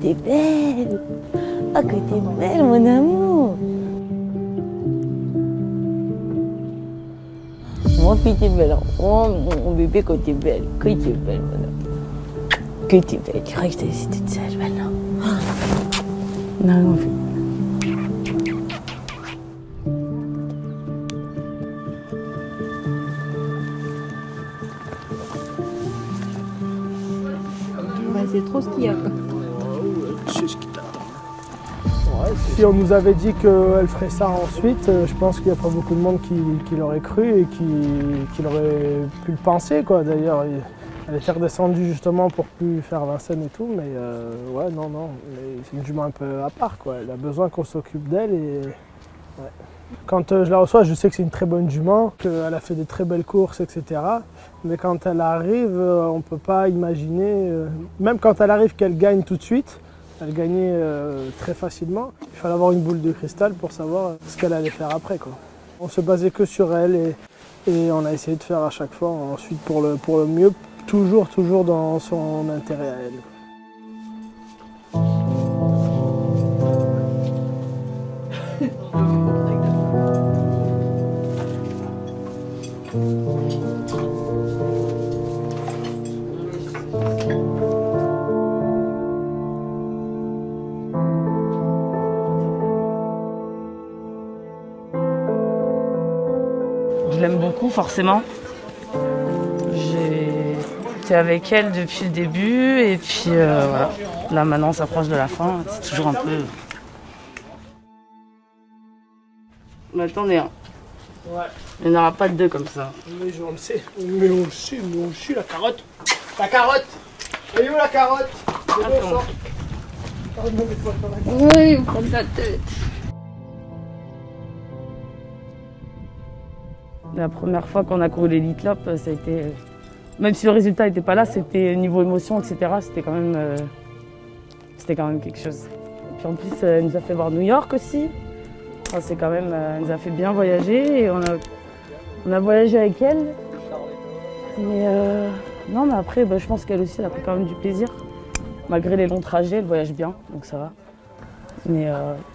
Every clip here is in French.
t'es belle. Oh, que t'es belle, mon amour. Oh, que t'es belle. Oh, mon bébé, que t'es belle. Que t'es belle, mon amour. Que t'es belle. Tu crois que je t'ai laissé toute seule maintenant? Non, non, c'est trop ce qu'il y a. Si on nous avait dit qu'elle ferait ça ensuite, je pense qu'il n'y a pas beaucoup de monde qui l'aurait cru et qui l'aurait pu le penser, quoi. D'ailleurs, elle était redescendue justement pour plus faire Vincennes et tout, mais ouais, non, c'est une jument un peu à part, quoi. Elle a besoin qu'on s'occupe d'elle et ouais. Quand je la reçois, je sais que c'est une très bonne jument, qu'elle a fait des très belles courses, etc. Mais quand elle arrive, on ne peut pas imaginer, même quand elle arrive qu'elle gagne tout de suite, elle gagnait très facilement. Il fallait avoir une boule de cristal pour savoir ce qu'elle allait faire après, quoi. On se basait que sur elle et on a essayé de faire à chaque fois ensuite pour le mieux, toujours dans son intérêt à elle. Je l'aime beaucoup, forcément. J'étais avec elle depuis le début et puis voilà. Là maintenant on s'approche de la fin, c'est toujours un peu... Mais attendez, hein. Ouais. Il n'y en aura pas de deux comme ça. Mais on le sait, mais on le sait, la carotte. La carotte. Elle est où la carotte? Attends. Oui, il me prend la tête. La première fois qu'on a couru l'Elite Lopp, ça a été... Même si le résultat n'était pas là, c'était niveau émotion, etc. C'était quand même quelque chose. Et puis en plus, elle nous a fait voir New York aussi. Enfin, c'est quand même, elle nous a fait bien voyager et on a voyagé avec elle. Mais non, mais après, je pense qu'elle aussi, elle a pris quand même du plaisir. Malgré les longs trajets, elle voyage bien, donc ça va. Mais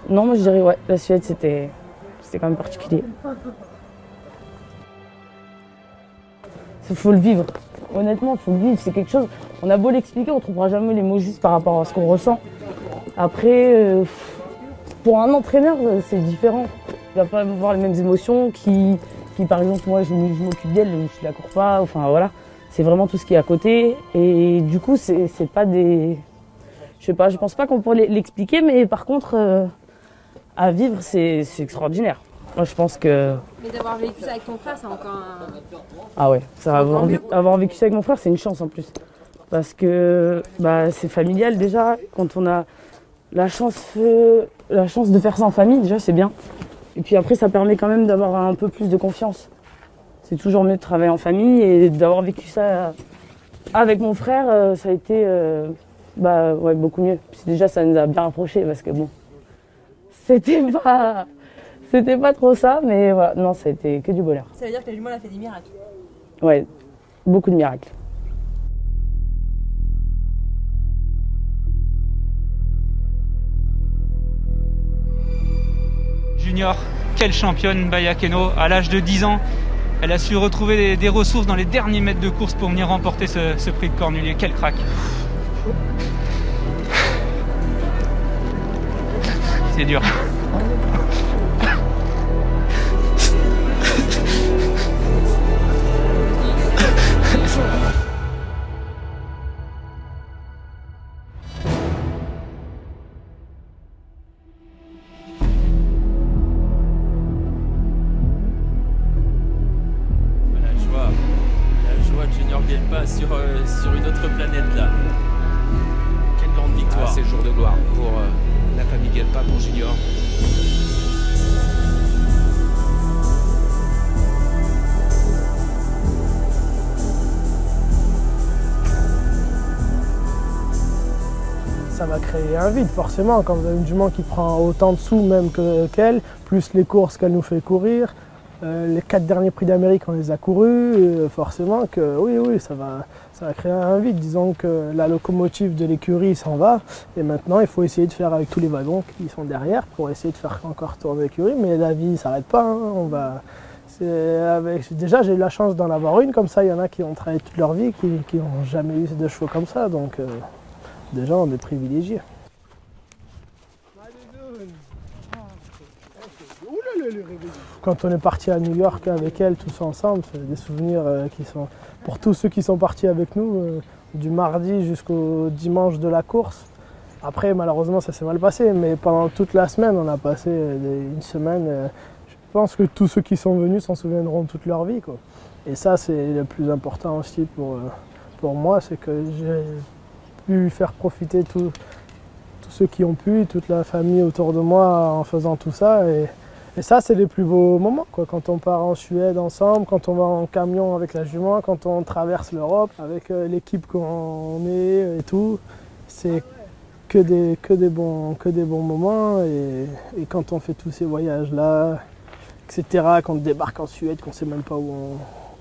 non, moi je dirais, ouais, la Suède, c'était quand même particulier. Il faut le vivre. Honnêtement, il faut le vivre. C'est quelque chose. On a beau l'expliquer, on ne trouvera jamais les mots justes par rapport à ce qu'on ressent. Après, pour un entraîneur, c'est différent. Il ne va pas avoir les mêmes émotions qui par exemple, moi, je m'occupe d'elle, je ne la cours pas. Enfin, voilà. C'est vraiment tout ce qui est à côté. Et du coup, c'est pas des... Je sais pas, je pense pas qu'on pourrait l'expliquer, mais par contre, à vivre, c'est extraordinaire. Moi, je pense que... Mais d'avoir vécu ça avec ton frère, c'est encore un... Ah ouais, avoir vécu ça avec mon frère, c'est une chance en plus. Parce que c'est familial déjà. Quand on a la chance de faire ça en famille, déjà, c'est bien. Et puis après, ça permet quand même d'avoir un peu plus de confiance. C'est toujours mieux de travailler en famille et d'avoir vécu ça avec mon frère, ça a été ouais, beaucoup mieux. Puis déjà, ça nous a bien rapprochés parce que bon, c'était pas trop ça, mais voilà, non, ça a été que du bonheur. Ça veut dire que la jument a fait des miracles. Ouais, beaucoup de miracles. Junior, quelle championne Baya Keno. À l'âge de 10 ans, elle a su retrouver des ressources dans les derniers mètres de course pour venir remporter ce prix de Cornulier. Quel crack. C'est dur. Sur une autre planète là. Quelle grande victoire. C'est le jour de gloire pour la famille Guelpa, pour Junior. Ça va créer un vide forcément quand vous avez une jument qui prend autant de sous même qu'elle, plus les courses qu'elle nous fait courir, Les 4 derniers prix d'Amérique, on les a courus. Forcément que oui, ça va créer un vide. Disons que la locomotive de l'écurie s'en va. Et maintenant, il faut essayer de faire avec tous les wagons qui sont derrière pour essayer de faire encore tourner l'écurie. Mais la vie ne s'arrête pas. Hein. Déjà, j'ai eu la chance d'en avoir une comme ça. Il y en a qui ont travaillé toute leur vie, qui n'ont jamais eu de chevaux comme ça. Donc déjà, on est privilégiés. Quand on est parti à New York avec elle, tous ensemble, c'est des souvenirs qui sont, pour tous ceux qui sont partis avec nous, du mardi jusqu'au dimanche de la course. Après, malheureusement, ça s'est mal passé, mais pendant toute la semaine, on a passé une semaine. Je pense que tous ceux qui sont venus s'en souviendront toute leur vie, quoi. Et ça, c'est le plus important aussi pour moi, c'est que j'ai pu faire profiter tous ceux qui ont pu, toute la famille autour de moi en faisant tout ça. Et ça, c'est les plus beaux moments, quoi. Quand on part en Suède ensemble, quand on va en camion avec la jument, quand on traverse l'Europe avec l'équipe qu'on est et tout, c'est que des bons moments. Et quand on fait tous ces voyages-là, etc., quand on débarque en Suède, qu'on ne sait même pas où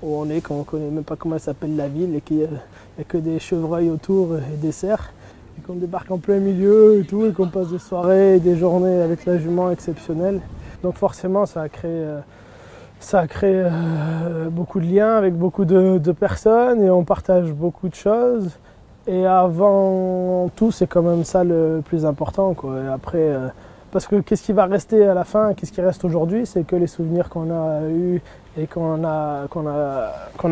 on est, qu'on ne connaît même pas comment s'appelle la ville, et qu'il n'y a que des chevreuils autour et des cerfs, et qu'on débarque en plein milieu et tout, et qu'on passe des soirées et des journées avec la jument exceptionnelles. Donc forcément, ça a créé beaucoup de liens avec beaucoup de personnes et on partage beaucoup de choses. Et avant tout, c'est quand même ça le plus important, quoi. Et après, parce que qu'est-ce qui va rester à la fin, qu'est-ce qui reste aujourd'hui, c'est que les souvenirs qu'on a eus et qu'on a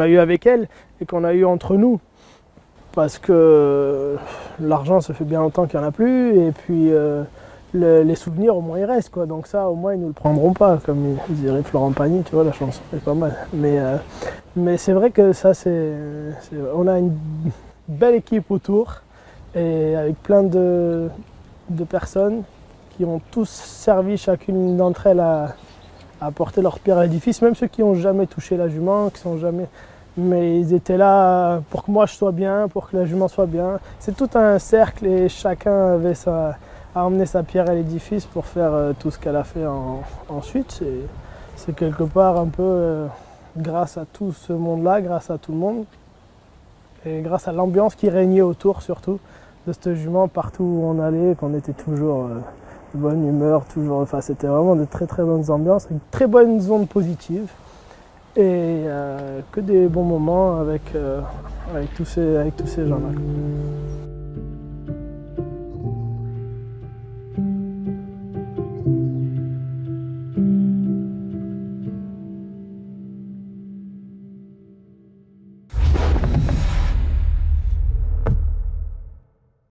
eu avec elle et qu'on a eu entre nous. Parce que l'argent, ça fait bien longtemps qu'il n'y en a plus. Et puis les souvenirs, au moins, ils restent, quoi. Donc ça, au moins, ils ne nous le prendront pas, comme dirait Florent Pagny, tu vois, la chanson est pas mal. Mais c'est vrai que ça, on a une belle équipe autour, et avec plein de personnes qui ont tous servi, chacune d'entre elles, à apporter leur pierre à l'édifice, même ceux qui n'ont jamais touché la jument, mais ils étaient là pour que moi je sois bien, pour que la jument soit bien. C'est tout un cercle et chacun avait a emmené sa pierre à l'édifice pour faire tout ce qu'elle a fait ensuite. C'est quelque part un peu grâce à tout ce monde-là, grâce à tout le monde, et grâce à l'ambiance qui régnait autour surtout de cette jument partout où on allait, qu'on était toujours de bonne humeur, toujours. Enfin, c'était vraiment de très très bonnes ambiances, une très bonne zone positive, et que des bons moments avec tous ces gens-là.